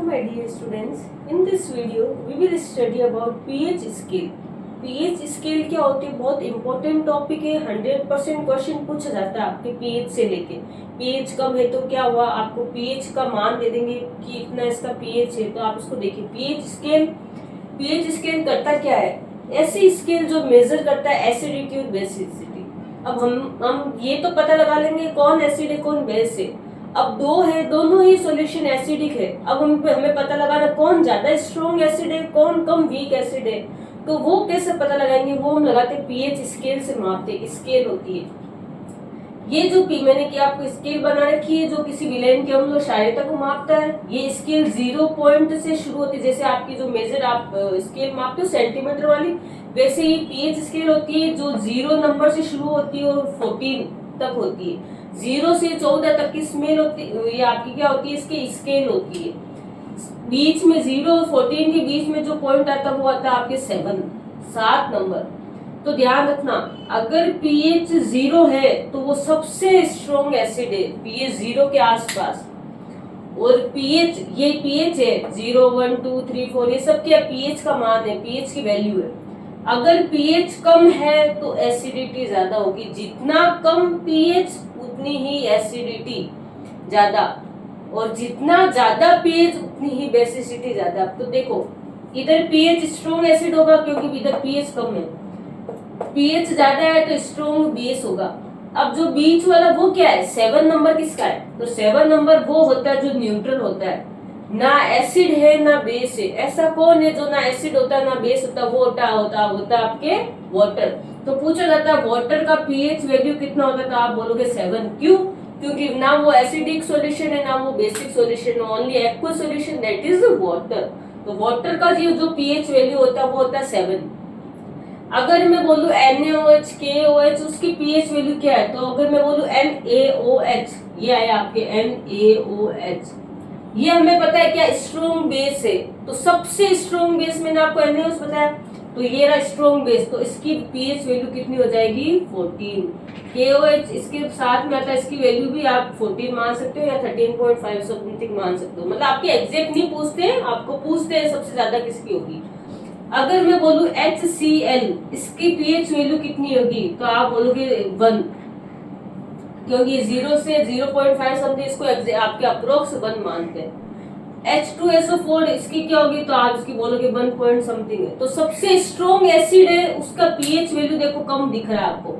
my dear students. In this video, we will study about pH scale. pH scale क्या होती है? बहुत important topic है। 100% question पूछा जाता है आपके pH से लेके। pH कम है तो क्या हुआ, आपको pH का मान दे देंगे कि इतना इसका pH है, तो आप इसको देखिए। pH स्केल करता क्या है? ऐसी स्केल जो मेजर करता है एसिडिटी और बेसिसिटी। अब हम ये तो पता लगा लेंगे कौन एसिड है कौन बेस है। अब दो है, दोनों ही सॉल्यूशन एसिडिक है। अब हमें पता लगाना कौन ज्यादा स्ट्रॉन्ग एसिड है कौन कम वीक एसिड है। तो वो कैसे पता लगाएंगे? वो हम लगाते हैं पीएच स्केल से मापते हैं। स्केल होती है ये जो मैंने की आपको स्केल बना रखी है जो किसी विलेन के अम्ल और क्षारीयता को मापता है। ये स्केल 0 पॉइंट से शुरू होती है। जैसे आपकी जो मेजर आप स्केल मापते हो सेंटीमीटर वाली, वैसे ही पीएच स्केल होती है जो 0 नंबर से शुरू होती है और 14 तक होती है। 0 से 14 तक की स्मेल होती है, ये आपकी क्या होती है? इसकी स्केल होती है। बीच में 0 और 14 के बीच में जो पॉइंट आता है वो आता है आपके 7 नंबर। तो ध्यान रखना, अगर पीएच 0 है तो वो सबसे स्ट्रॉन्ग एसिड है पीएच 0 के आसपास। और पीएच ये पीएच है 0 1 2 3 4 ये सब क्या पीएच का मान है, पीएच की वैल्यू है। अगर पीएच कम है तो एसिडिटी ज्यादा होगी। जितना कम पीएच उतनी ही एसिडिटी ज्यादा, और जितना ज्यादा पीएच उतनी ही बेसिसिटी ज्यादा। तो देखो इधर पीएच स्ट्रॉन्ग एसिड होगा क्योंकि इधर पीएच कम है। पीएच ज्यादा है तो स्ट्रॉन्ग बेस होगा। अब जो बीच वाला वो क्या है? 7 नंबर किसका है? तो 7 नंबर वो होता है जो न्यूट्रल होता है, ना एसिड है ना बेस है। ऐसा कौन है जो ना एसिड होता है ना बेस होता है? वो होता है आपके वाटर। तो पूछा जाता है वाटर का पीएच वैल्यू कितना होता है, तो आप बोलोगे 7। क्यों? क्योंकि ना वो एसिडिक सॉल्यूशन है ना वो बेसिक सॉल्यूशन है, only aqueous solution that is water. तो वाटर का जो पीएच वैल्यू होता है वो होता है 7। अगर मैं बोलूं NaOH KOH उसकी पीएच वैल्यू क्या है? तो अगर मैं बोलूं NaOH, ये आया आपके NaOH, ये हमें पता है क्या स्ट्रॉन्ग बेस है। तो सबसे स्ट्रॉन्ग बेस मैंने आपको NaOH बताया, तो ये रहा स्ट्रॉन्ग बेस। तो इसकी पीएच वैल्यू कितनी हो जाएगी? 14। KOH इसके साथ में आता है, इसकी वैल्यू भी आप 14 मान सकते हो या 13.5 समथिंग मान सकते हो। मतलब आपके एग्जैक्ट नहीं पूछते, आपको पूछते हैं सबसे ज्यादा किसकी होगी। अगर मैं बोलूं HCl इसकी पीएच वैल्यू कितनी होगी, तो आप बोलोगे 1, क्योंकि 0 से 0.5 समथिंग इसको आपके अप्रोक्स 1 मानते हैं। H2SO4 इसकी क्या होगी, तो आप इसकी बोलोगे 1 पॉइंट समथिंग है। तो सबसे स्ट्रॉन्ग एसिड है उसका पीएच वैल्यू देखो कम दिख रहा है आपको।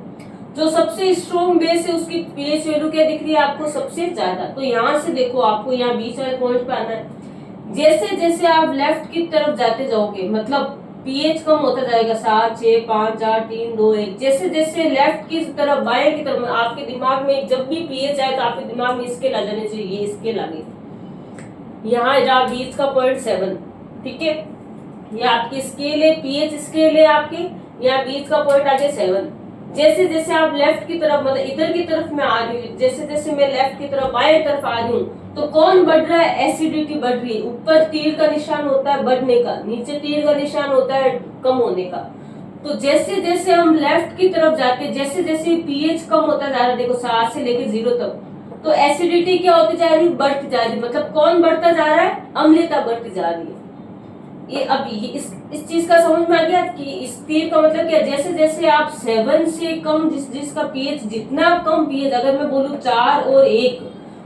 जो सबसे स्ट्रॉन्ग बेस है उसकी पीएच वैल्यू क्या दिख रही है आपको? सबसे ज्यादा। तो यहाँ से देखो आपको यहाँ बीच वाले पॉइंट पे आना है। जैसे जैसे आप लेफ्ट की तरफ जाते जाओगे मतलब पीएच कम होता जाएगा, 7 6 5 4 3 2 1। जैसे जैसे लेफ्ट की तरफ बाएं की तरफ आपके दिमाग में जब भी पीएच आए तो आपके दिमाग में स्केल आ जाने चाहिए। ये स्केल आ गई, यहाँ जहाँ बीच का पॉइंट 7, ठीक है, ये आपकी स्केल है, पीएच स्केल है आपकी। यहाँ बीच का पॉइंट आ गया 7। जैसे जैसे आप लेफ्ट की तरफ मतलब इधर की तरफ मैं आ रही हूँ, जैसे जैसे मैं लेफ्ट की तरफ बाएं तरफ आ रही हूँ तो कौन बढ़ रहा है? एसिडिटी बढ़ रही है। ऊपर तीर का निशान होता है बढ़ने का, नीचे तीर का निशान होता है कम होने का। तो जैसे जैसे हम लेफ्ट की तरफ जाते जैसे जैसे पीएच कम होता जा रहा है, देखो 7 से लेके 0 तक, तो एसिडिटी क्या होती जा रही है? बढ़ती जा रही है। मतलब कौन बढ़ता जा रहा है? अम्लता बढ़ती जा रही है। ये अब इस चीज का समझ में आ गया कि इस तीर का मतलब क्या? जैसे जैसे आप 7 से कम जिसका पीएच जितना कम पीएच, अगर मैं बोलूं 4 और 1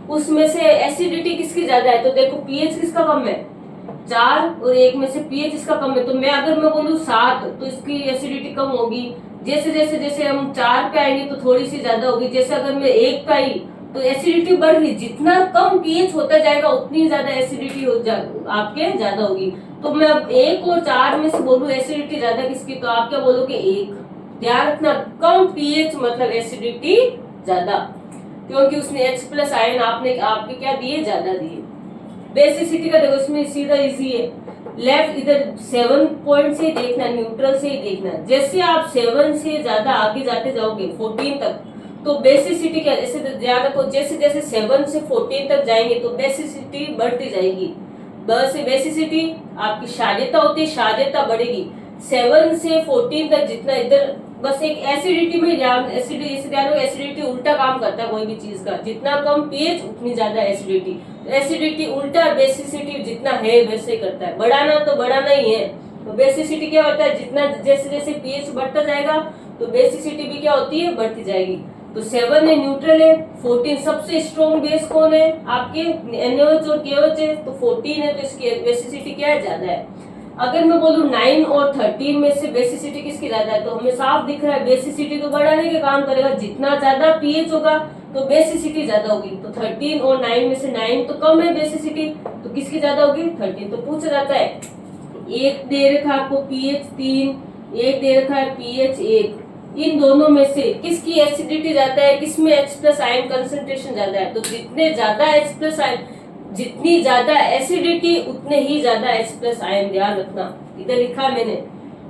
उसमें से एसिडिटी किसकी ज्यादा है, तो देखो पीएच किसका कम है? 4 और 1 में से पीएच इसका कम है। तो अगर मैं बोलूं 7 तो इसकी एसिडिटी कम होगी। जैसे जैसे जैसे हम 4 पे आएंगे तो थोड़ी सी ज्यादा होगी। जैसे अगर मैं 1 पे आई तो एसिडिटी बढ़ रही। जितना कम पीएच होता जाएगा उतनी ज्यादा एसिडिटी आपके ज्यादा होगी। तो मैं अब 1 और 4 में से बोलूं एसिडिटी ज्यादा किसकी, तो आप क्या बोलोगे? 1। ध्यान रखना कम पीएच मतलब एसिडिटी ज्यादा, क्योंकि उसने H+ आयन आपके क्या दिए? ज्यादा दिए। बेसिसिटी का देखो इसमें सीधा इजी है, लेफ्ट इधर 7 पॉइंट से देखना, न्यूट्रल से ही देखना। जैसे आप 7 से ज्यादा आगे जाते जाओगे 14 तक तो बेसिसिटी क्या? जैसे ध्यान रखो जैसे जैसे 7 से 14 तक जाएंगे तो बेसिसिटी बढ़ती जाएगी। बस बेसिसिटी आपकी क्षारीयता होती है, क्षारीयता बढ़ेगी। 7 से 14 तक जितना इधर बस एक एसिडिटी में ध्यान, एसिडिटी उल्टा काम करता है कोई भी चीज का, जितना कम पीएच उतनी ज्यादा एसिडिटी। तो एसिडिटी उल्टा बेसिसिटी जितना है वैसे ही करता है, बढ़ाना तो बढ़ाना ही है। तो बेसिसिटी क्या होता है, जितना जैसे जैसे पीएच बढ़ता जाएगा तो बेसिसिटी भी क्या होती है, बढ़ती जाएगी। तो 7 है न्यूट्रल है, 14 सबसे स्ट्रॉन्ग बेस कौन है आपके, NaOH और KOH है, तो 14 है, तो इसकी बेसिसिटी क्या है, ज्यादा है। अगर मैं बोलूं 9 और 13 में से बेसिसिटी किसकी ज्यादा है, तो हमें साफ दिख रहा है बेसिसिटी तो बढ़ाने के काम करेगा, जितना ज्यादा पीएच होगा तो बेसिसिटी ज्यादा होगी। तो 13 और 9 में से 9 तो कम है बेसिसिटी, तो किसकी ज्यादा होगी, 13। तो पूछा जाता है, एक दे रखा है आपको पीएच 3, एक दे रखा है पीएच 1, इन दोनों में से किसकी एसिडिटी ज्यादा है, किसमें H+ आयन कंसंट्रेशन ज्यादा है। तो जितने ज्यादा H+ आयन, जितनी ज्यादा एसिडिटी उतने ही ज्यादा H+ आयन, ध्यान रखना। इधर लिखा मैंने,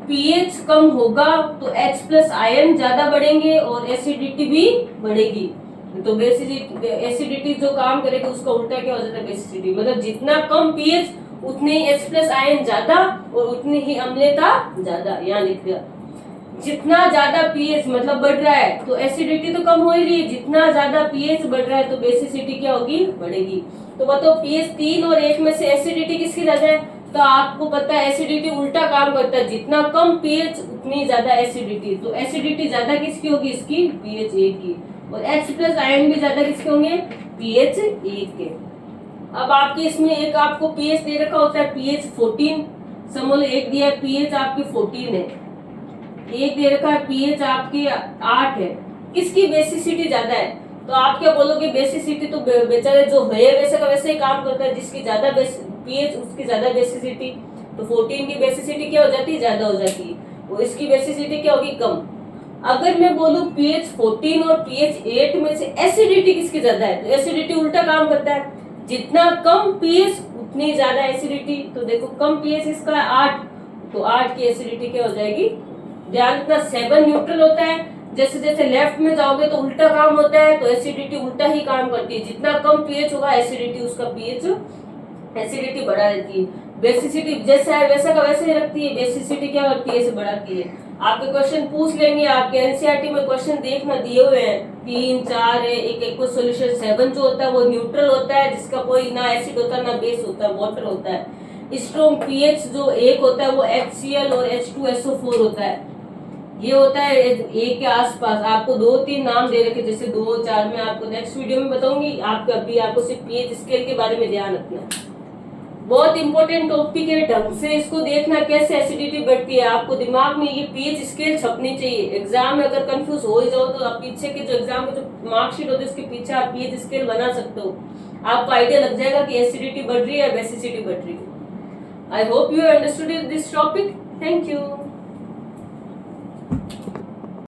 पीएच कम होगा तो H+ आयन ज्यादा बढ़ेंगे और एसिडिटी भी बढ़ेगी। तो बेसिसिटी, एसिडिटी जो काम करेगी उसका उल्टा क्या हो जाता है, बेसिसिटी। मतलब जितना कम पीएच उतने ही H+ आयन ज्यादा और उतनी ही अम्लता ज्यादा। यहाँ लिख दिया, जितना ज्यादा पीएच मतलब बढ़ रहा है तो एसिडिटी तो कम हो ही रही है, जितना ज्यादा पीएच बढ़ रहा है तो बेसिसिटी क्या होगी, बढ़ेगी। तो बताओ पीएच 3 और 1 में से एसिडिटी किसकी ज्यादा है, तो आपको पता है एसिडिटी उल्टा काम करता है, जितना कम पीएच उतनी ज्यादा एसिडिटी। तो एसिडिटी ज्यादा किसकी होगी, इसकी पीएच 1 की, और H+ आयन भी ज्यादा किसके होंगे, पीएच 1 के। अब आपके इसमें एक आपको पीएच दे रखा होता है पीएच 14, समझ एक दिया है पीएच आपकी 14 है, एक दे रखा है पीएच आपकी 8 है, किसकी बेसिसिटी ज्यादा है। तो आप क्या बोलोगे, बेसिसिटी तो बेचारे जो है वैसे का वैसे ही काम करता है, जिसकी ज्यादा पीएच उसकी ज्यादा बेसिसिटी। तो 14 की बेसिसिटी क्या हो जाती है, ज्यादा हो जाती है, और इसकी बेसिसिटी क्या होगी, कम। अगर मैं बोलूं पीएच 14 और पीएच 8 में से एसिडिटी किसकी ज्यादा है, तो एसिडिटी उल्टा काम करता है, जितना कम पीएच उतनी ज्यादा एसिडिटी। तो देखो कम पीएच इसका 8, तो 8 की एसिडिटी क्या हो जाएगी, ध्यान रखना। 7 न्यूट्रल होता है, जैसे जैसे लेफ्ट में जाओगे तो उल्टा काम होता है, तो एसिडिटी उल्टा ही काम करती है, जितना कम पीएच होगा एसिडिटी उसका पीएच एसिडिटी बढ़ा देती है। बेसिसिटी जैसा है वैसा का वैसे ही रखती है, बेसिसिटी क्या करती है, इसे बढ़ाती है। आपके क्वेश्चन पूछ लेंगे, आपके एनसीईआरटी में क्वेश्चन देखना दिए हुए हैं, 3 4 है, एक को सॉल्यूशन। 7 जो होता है वो न्यूट्रल होता है, जिसका कोई ना एसिड होता है ना बेस होता है, वाटर होता है। स्ट्रॉन्ग पीएच जो 1 होता है वो HCl और H2SO4 होता है, ये होता है ए के आसपास। आपको 2-3 नाम दे रखे, जैसे 2 4 में आपको नेक्स्ट वीडियो में बताऊंगी। आपको सिर्फ पीएच स्केल के बारे में ध्यान रखना है, बहुत इंपॉर्टेंट टॉपिक है, ढंग से इसको देखना कैसे एसिडिटी बढ़ती है। आपको दिमाग में ये पीएच स्केल छपनी चाहिए, एग्जाम में अगर कंफ्यूज हो जाओ तो आप पीछे के जो एग्जाम के जो मार्कशीट होती है उसके पीछे आप पीएच स्केल बना सकते हो, आपको आइडिया लग जाएगा कि एसिडिटी बढ़ रही है, बेसिसिटी बढ़ रही है। I hope you understood this topic. Thank you.